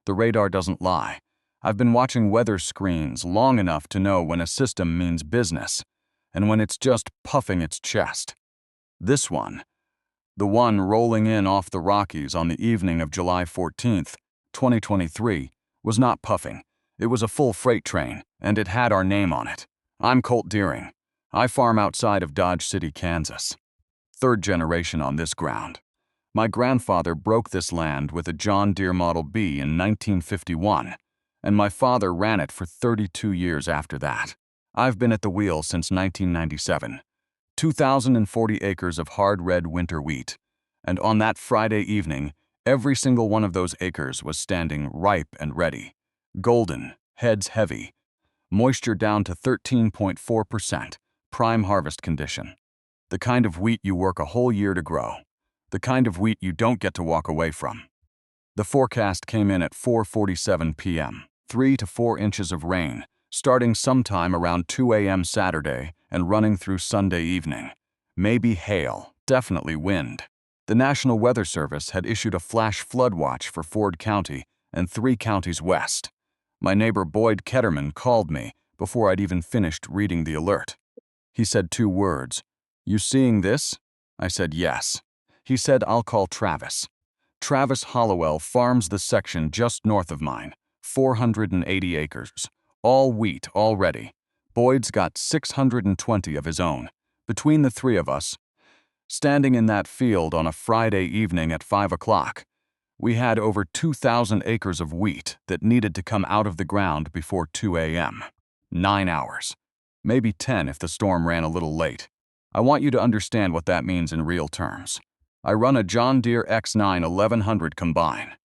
The radar doesn't lie. I've been watching weather screens long enough to know when a system means business, and when it's just puffing its chest. This one, the one rolling in off the Rockies on the evening of July 14th, 2023, was not puffing. It was a full freight train, and it had our name on it. I'm Colt Dearing. I farm outside of Dodge City, Kansas. Third generation on this ground. My grandfather broke this land with a John Deere Model B in 1951, and my father ran it for 32 years after that. I've been at the wheel since 1997. 2,040 acres of hard red winter wheat, and on that Friday evening, every single one of those acres was standing ripe and ready. Golden, heads heavy, moisture down to 13.4%, prime harvest condition. The kind of wheat you work a whole year to grow. The kind of wheat you don't get to walk away from. The forecast came in at 4:47 p.m., 3 to 4 inches of rain, starting sometime around 2 a.m. Saturday and running through Sunday evening. Maybe hail, definitely wind. The National Weather Service had issued a flash flood watch for Ford County and 3 counties west. My neighbor Boyd Ketterman called me before I'd even finished reading the alert. He said 2 words. "You seeing this?" I said yes. He said, "I'll call Travis." Travis Hollowell farms the section just north of mine, 480 acres. All wheat already. Boyd's got 620 of his own. Between the 3 of us, standing in that field on a Friday evening at 5 o'clock, we had over 2,000 acres of wheat that needed to come out of the ground before 2 a.m. 9 hours. Maybe 10 if the storm ran a little late. I want you to understand what that means in real terms. I run a John Deere X9 1100 combine.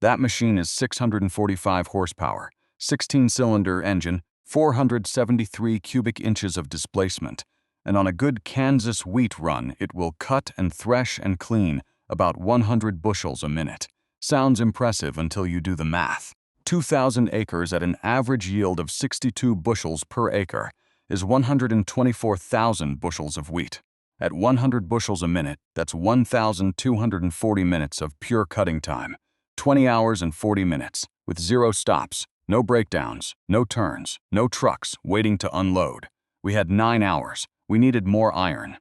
That machine is 645 horsepower, 16-cylinder engine, 473 cubic inches of displacement, and on a good Kansas wheat run, it will cut and thresh and clean about 100 bushels a minute. Sounds impressive until you do the math. 2,000 acres at an average yield of 62 bushels per acre is 124,000 bushels of wheat. At 100 bushels a minute, that's 1,240 minutes of pure cutting time, 20 hours and 40 minutes, with 0 stops, no breakdowns, no turns, no trucks waiting to unload. We had 9 hours. We needed more iron.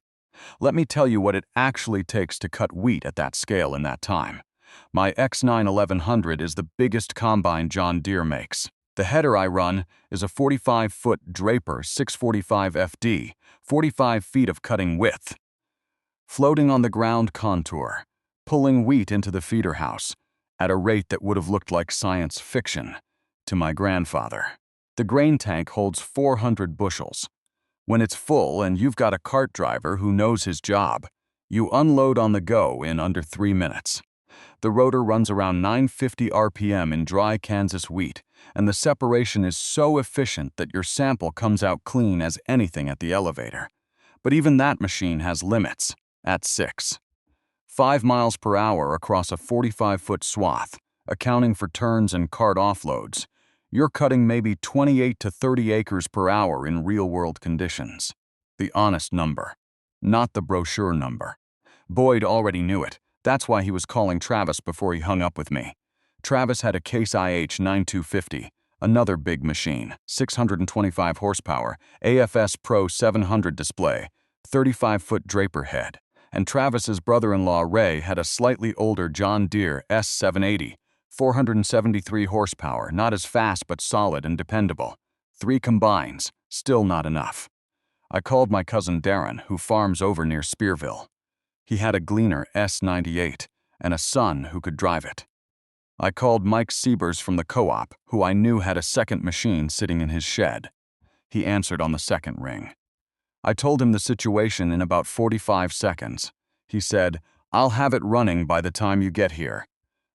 Let me tell you what it actually takes to cut wheat at that scale in that time. My X9 1100 is the biggest combine John Deere makes. The header I run is a 45-foot Draper 645 FD, 45 feet of cutting width. Floating on the ground contour, pulling wheat into the feeder house at a rate that would have looked like science fiction to my grandfather. The grain tank holds 400 bushels. When it's full and you've got a cart driver who knows his job, you unload on the go in under 3 minutes. The rotor runs around 950 RPM in dry Kansas wheat, and the separation is so efficient that your sample comes out clean as anything at the elevator. But even that machine has limits, at 6. 5 miles per hour across a 45-foot swath, accounting for turns and cart offloads. You're cutting maybe 28 to 30 acres per hour in real-world conditions. The honest number, not the brochure number. Boyd already knew it. That's why he was calling Travis before he hung up with me. Travis had a Case IH 9250, another big machine, 625 horsepower, AFS Pro 700 display, 35-foot Draper head. And Travis's brother-in-law Ray had a slightly older John Deere S780, 473 horsepower, not as fast but solid and dependable. 3 combines, still not enough. I called my cousin Darren, who farms over near Spearville. He had a Gleaner S98 and a son who could drive it. I called Mike Siebers from the co-op, who I knew had a second machine sitting in his shed. He answered on the second ring. I told him the situation in about 45 seconds. He said, "I'll have it running by the time you get here."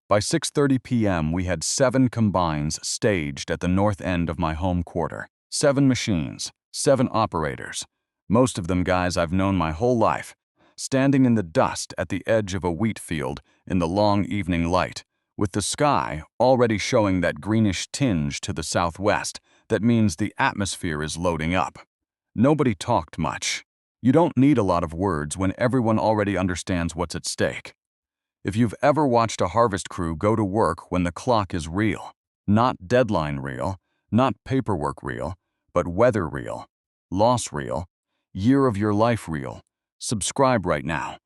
By 6:30 p.m., we had 7 combines staged at the north end of my home quarter. 7 machines, 7 operators, most of them guys I've known my whole life, standing in the dust at the edge of a wheat field in the long evening light, with the sky already showing that greenish tinge to the southwest that means the atmosphere is loading up. Nobody talked much. You don't need a lot of words when everyone already understands what's at stake. If you've ever watched a harvest crew go to work when the clock is real, not deadline real, not paperwork real, but weather real, loss real, year of your life real, subscribe right now.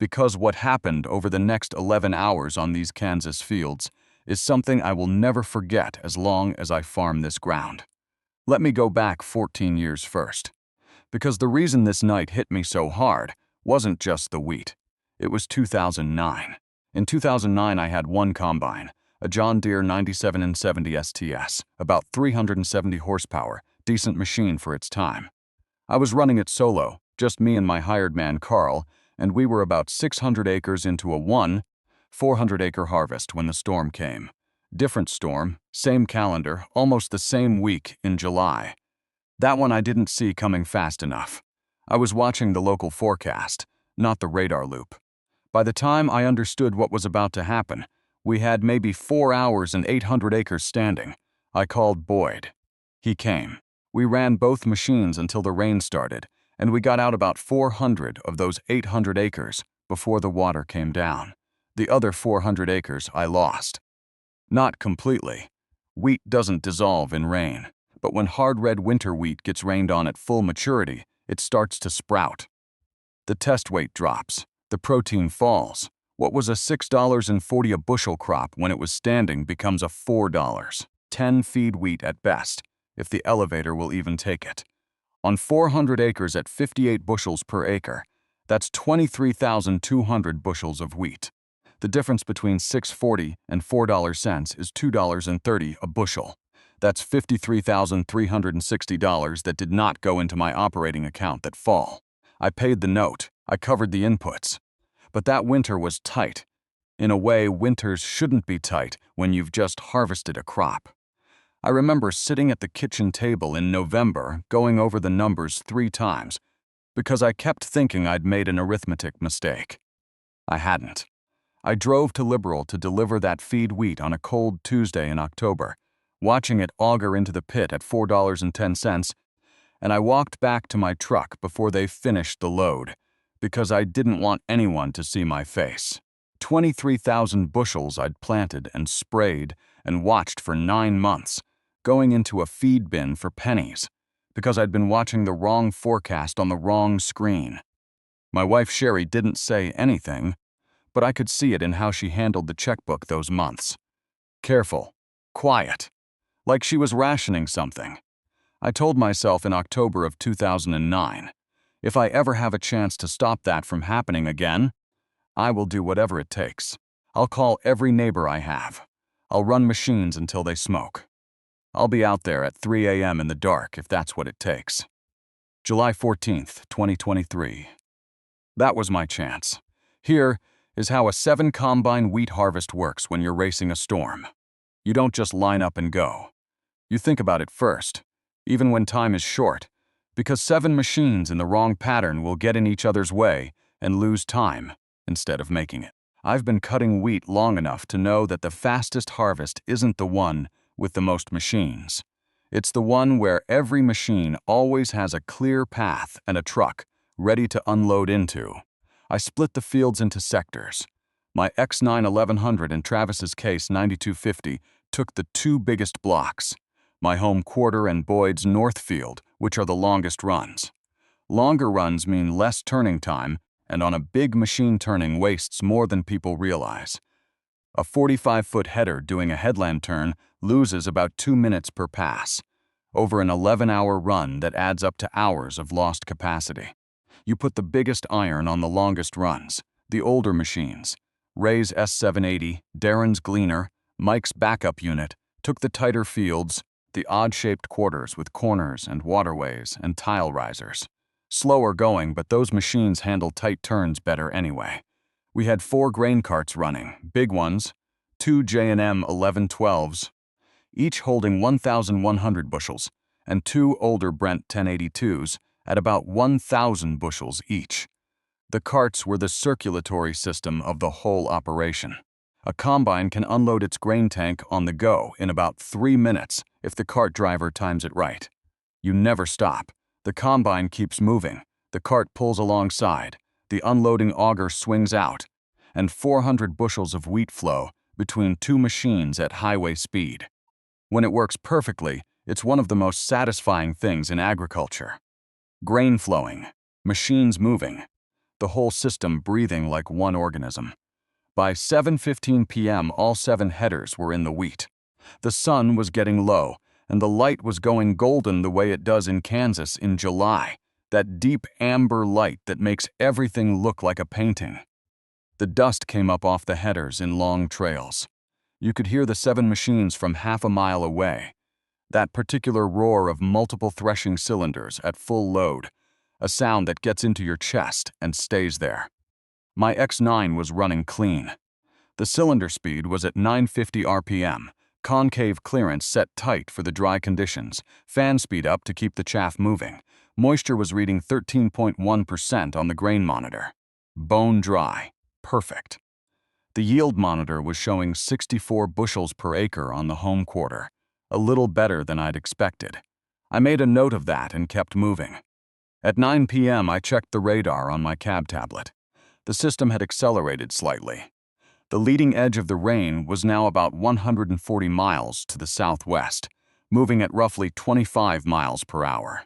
Because what happened over the next 11 hours on these Kansas fields is something I will never forget as long as I farm this ground. Let me go back 14 years first. Because the reason this night hit me so hard wasn't just the wheat. It was 2009. In 2009, I had one combine, a John Deere 97 and 70 STS, about 370 horsepower, decent machine for its time. I was running it solo, just me and my hired man Carl, and we were about 600 acres into a 400-acre harvest when the storm came. Different storm, same calendar, almost the same week in July. That one I didn't see coming fast enough. I was watching the local forecast, not the radar loop. By the time I understood what was about to happen, we had maybe 4 hours and 800 acres standing. I called Boyd. He came. We ran both machines until the rain started, and we got out about 400 of those 800 acres before the water came down. The other 400 acres I lost. Not completely. Wheat doesn't dissolve in rain, but when hard red winter wheat gets rained on at full maturity, it starts to sprout. The test weight drops. The protein falls. What was a $6.40 a bushel crop when it was standing becomes a $4. 10 feed wheat at best, if the elevator will even take it. On 400 acres at 58 bushels per acre, that's 23,200 bushels of wheat. The difference between $6.40 and $4 is $2.30 a bushel. That's $53,360 that did not go into my operating account that fall. I paid the note. I covered the inputs. But that winter was tight. In a way, winters shouldn't be tight when you've just harvested a crop. I remember sitting at the kitchen table in November going over the numbers 3 times because I kept thinking I'd made an arithmetic mistake. I hadn't. I drove to Liberal to deliver that feed wheat on a cold Tuesday in October, watching it auger into the pit at $4.10, and I walked back to my truck before they finished the load, because I didn't want anyone to see my face. 23,000 bushels I'd planted and sprayed and watched for 9 months, going into a feed bin for pennies, because I'd been watching the wrong forecast on the wrong screen. My wife Sherry didn't say anything, but I could see it in how she handled the checkbook those months. Careful, quiet, like she was rationing something. I told myself in October of 2009, if I ever have a chance to stop that from happening again, I will do whatever it takes. I'll call every neighbor I have. I'll run machines until they smoke. I'll be out there at 3 a.m. in the dark if that's what it takes. July 14th, 2023. That was my chance. Here is how a 7-combine wheat harvest works when you're racing a storm. You don't just line up and go. You think about it first, even when time is short, because 7 machines in the wrong pattern will get in each other's way and lose time instead of making it. I've been cutting wheat long enough to know that the fastest harvest isn't the one with the most machines. It's the one where every machine always has a clear path and a truck ready to unload into. I split the fields into sectors. My X9 1100 and Travis's Case 9250 took the 2 biggest blocks, my home quarter and Boyd's North Field, which are the longest runs. Longer runs mean less turning time, and on a big machine turning wastes more than people realize. A 45-foot header doing a headland turn loses about 2 minutes per pass, over an 11-hour run that adds up to hours of lost capacity. You put the biggest iron on the longest runs, the older machines. Ray's S780, Darren's Gleaner, Mike's backup unit took the tighter fields, the odd-shaped quarters with corners and waterways and tile risers. Slower going, but those machines handle tight turns better anyway. We had 4 grain carts running, big ones, 2 J&M 1112s, each holding 1,100 bushels, and 2 older Brent 1082s at about 1,000 bushels each. The carts were the circulatory system of the whole operation. A combine can unload its grain tank on the go in about 3 minutes if the cart driver times it right. You never stop. The combine keeps moving. The cart pulls alongside. The unloading auger swings out. and 400 bushels of wheat flow between two machines at highway speed. When it works perfectly, it's one of the most satisfying things in agriculture. Grain flowing, machines moving, the whole system breathing like one organism. By 7:15 p.m., all 7 headers were in the wheat. The sun was getting low, and the light was going golden the way it does in Kansas in July, that deep amber light that makes everything look like a painting. The dust came up off the headers in long trails. You could hear the 7 machines from half a mile away. That particular roar of multiple threshing cylinders at full load, a sound that gets into your chest and stays there. My X9 was running clean. The cylinder speed was at 950 RPM, concave clearance set tight for the dry conditions, fan speed up to keep the chaff moving. Moisture was reading 13.1% on the grain monitor. Bone dry. Perfect. The yield monitor was showing 64 bushels per acre on the home quarter, a little better than I'd expected. I made a note of that and kept moving. At 9 p.m., I checked the radar on my cab tablet. The system had accelerated slightly. The leading edge of the rain was now about 140 miles to the southwest, moving at roughly 25 miles per hour.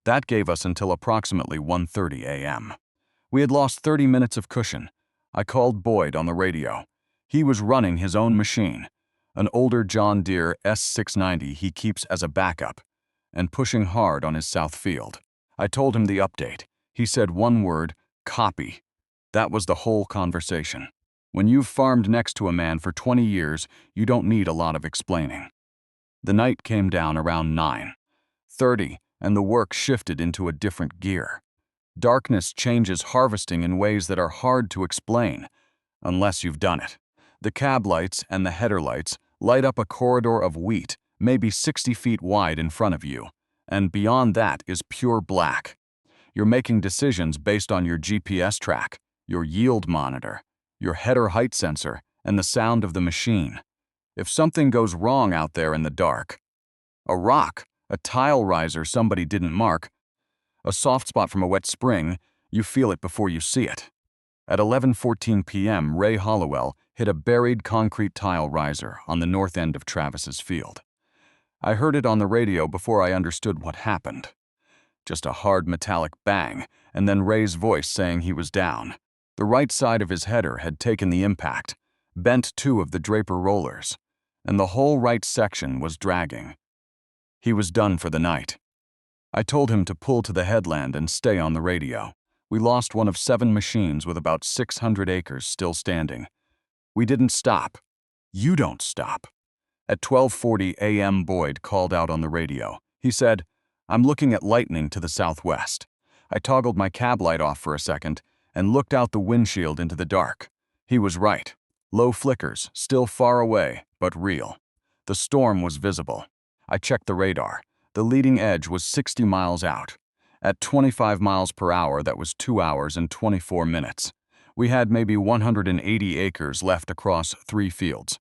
That gave us until approximately 1:30 a.m. We had lost 30 minutes of cushion. I called Boyd on the radio. He was running his own machine, an older John Deere S690 he keeps as a backup, and pushing hard on his south field. I told him the update. He said one word, copy. That was the whole conversation. When you've farmed next to a man for 20 years, you don't need a lot of explaining. The night came down around 9:30, and the work shifted into a different gear. Darkness changes harvesting in ways that are hard to explain, unless you've done it. The cab lights and the header lights light up a corridor of wheat, maybe 60 feet wide in front of you, and beyond that is pure black. You're making decisions based on your GPS track, your yield monitor, your header height sensor, and the sound of the machine. If something goes wrong out there in the dark, a rock, a tile riser somebody didn't mark, a soft spot from a wet spring, you feel it before you see it. At 11:14 p.m., Ray Hollowell hit a buried concrete tile riser on the north end of Travis's field. I heard it on the radio before I understood what happened. Just a hard metallic bang, and then Ray's voice saying he was down. The right side of his header had taken the impact, bent 2 of the Draper rollers, and the whole right section was dragging. He was done for the night. I told him to pull to the headland and stay on the radio. We lost one of 7 machines with about 600 acres still standing. We didn't stop. You don't stop. At 12:40 a.m., Boyd called out on the radio. He said, "I'm looking at lightning to the southwest." I toggled my cab light off for a second and looked out the windshield into the dark. He was right. Low flickers, still far away, but real. The storm was visible. I checked the radar. The leading edge was 60 miles out. At 25 miles per hour, that was 2 hours and 24 minutes. We had maybe 180 acres left across 3 fields.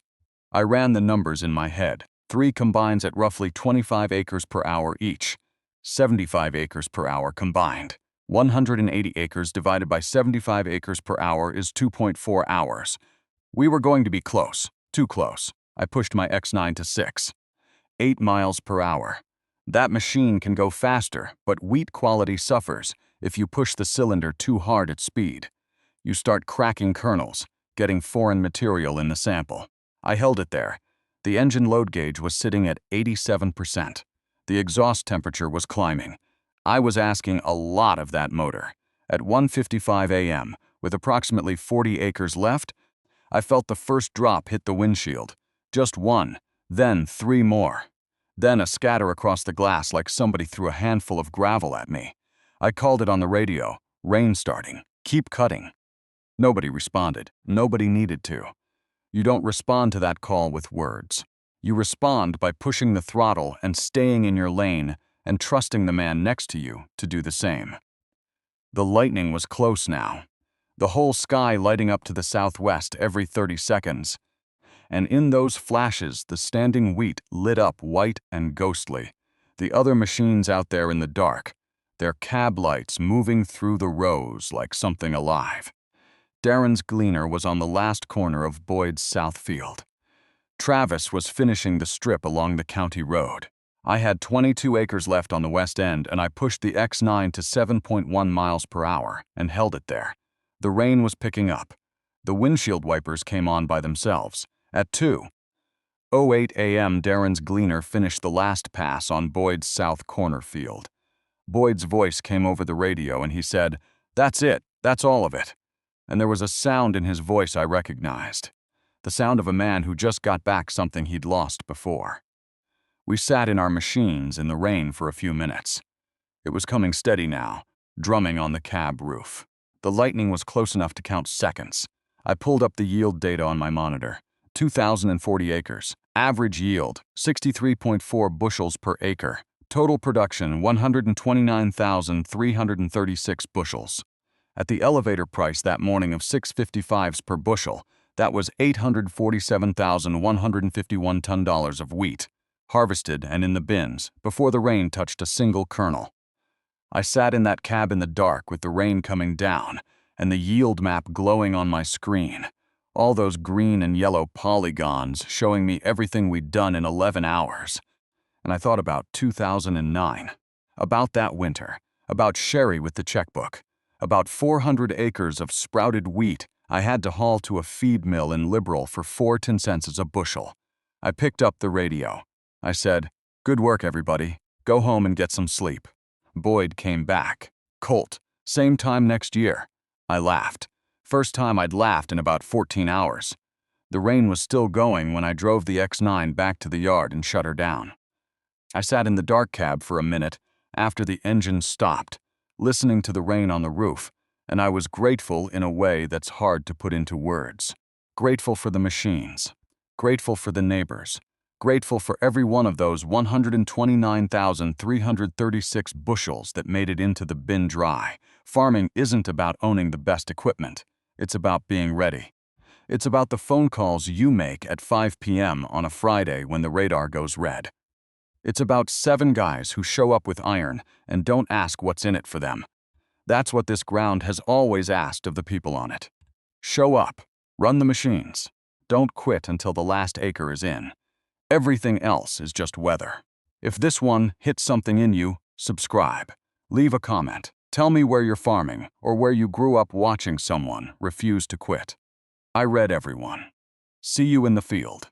I ran the numbers in my head. 3 combines at roughly 25 acres per hour each. 75 acres per hour combined. 180 acres divided by 75 acres per hour is 2.4 hours. We were going to be close. Too close. I pushed my X9 to 6. 8 miles per hour. That machine can go faster, but wheat quality suffers if you push the cylinder too hard at speed. You start cracking kernels, getting foreign material in the sample. I held it there. The engine load gauge was sitting at 87%. The exhaust temperature was climbing. I was asking a lot of that motor. At 1:55 a.m., with approximately 40 acres left, I felt the first drop hit the windshield. Just 1, then 3 more. Then a scatter across the glass like somebody threw a handful of gravel at me. I called it on the radio. Rain starting. Keep cutting. Nobody responded. Nobody needed to. You don't respond to that call with words. You respond by pushing the throttle and staying in your lane and trusting the man next to you to do the same. The lightning was close now. The whole sky lighting up to the southwest every 30 seconds. And in those flashes, the standing wheat lit up white and ghostly. The other machines out there in the dark, their cab lights moving through the rows like something alive. Darren's gleaner was on the last corner of Boyd's south field. Travis was finishing the strip along the county road. I had 22 acres left on the west end, and I pushed the X9 to 7.1 miles per hour and held it there. The rain was picking up. The windshield wipers came on by themselves. At 2:08 a.m., Darren's gleaner finished the last pass on Boyd's south corner field. Boyd's voice came over the radio and he said, "That's it, that's all of it." And there was a sound in his voice I recognized. The sound of a man who just got back something he'd lost before. We sat in our machines in the rain for a few minutes. It was coming steady now, drumming on the cab roof. The lightning was close enough to count seconds. I pulled up the yield data on my monitor. 2,040 acres. Average yield, 63.4 bushels per acre. Total production, 129,336 bushels. At the elevator price that morning of $6.55 per bushel, that was $847,151 ton of wheat, harvested and in the bins, before the rain touched a single kernel. I sat in that cab in the dark with the rain coming down and the yield map glowing on my screen. All those green and yellow polygons showing me everything we'd done in 11 hours. And I thought about 2009, about that winter, about Sherry with the checkbook, about 400 acres of sprouted wheat I had to haul to a feed mill in Liberal for 4 cents a bushel. I picked up the radio. I said, "Good work, everybody. Go home and get some sleep." Boyd came back. "Colt, same time next year." I laughed. First time I'd laughed in about 14 hours. The rain was still going when I drove the X9 back to the yard and shut her down. I sat in the dark cab for a minute after the engine stopped, listening to the rain on the roof, and I was grateful in a way that's hard to put into words. Grateful for the machines. Grateful for the neighbors. Grateful for every one of those 129,336 bushels that made it into the bin dry. Farming isn't about owning the best equipment. It's about being ready. It's about the phone calls you make at 5 p.m. on a Friday when the radar goes red. It's about 7 guys who show up with iron and don't ask what's in it for them. That's what this ground has always asked of the people on it. Show up. Run the machines. Don't quit until the last acre is in. Everything else is just weather. If this one hits something in you, subscribe. Leave a comment. Tell me where you're farming or where you grew up watching someone refuse to quit. I read everyone. See you in the field.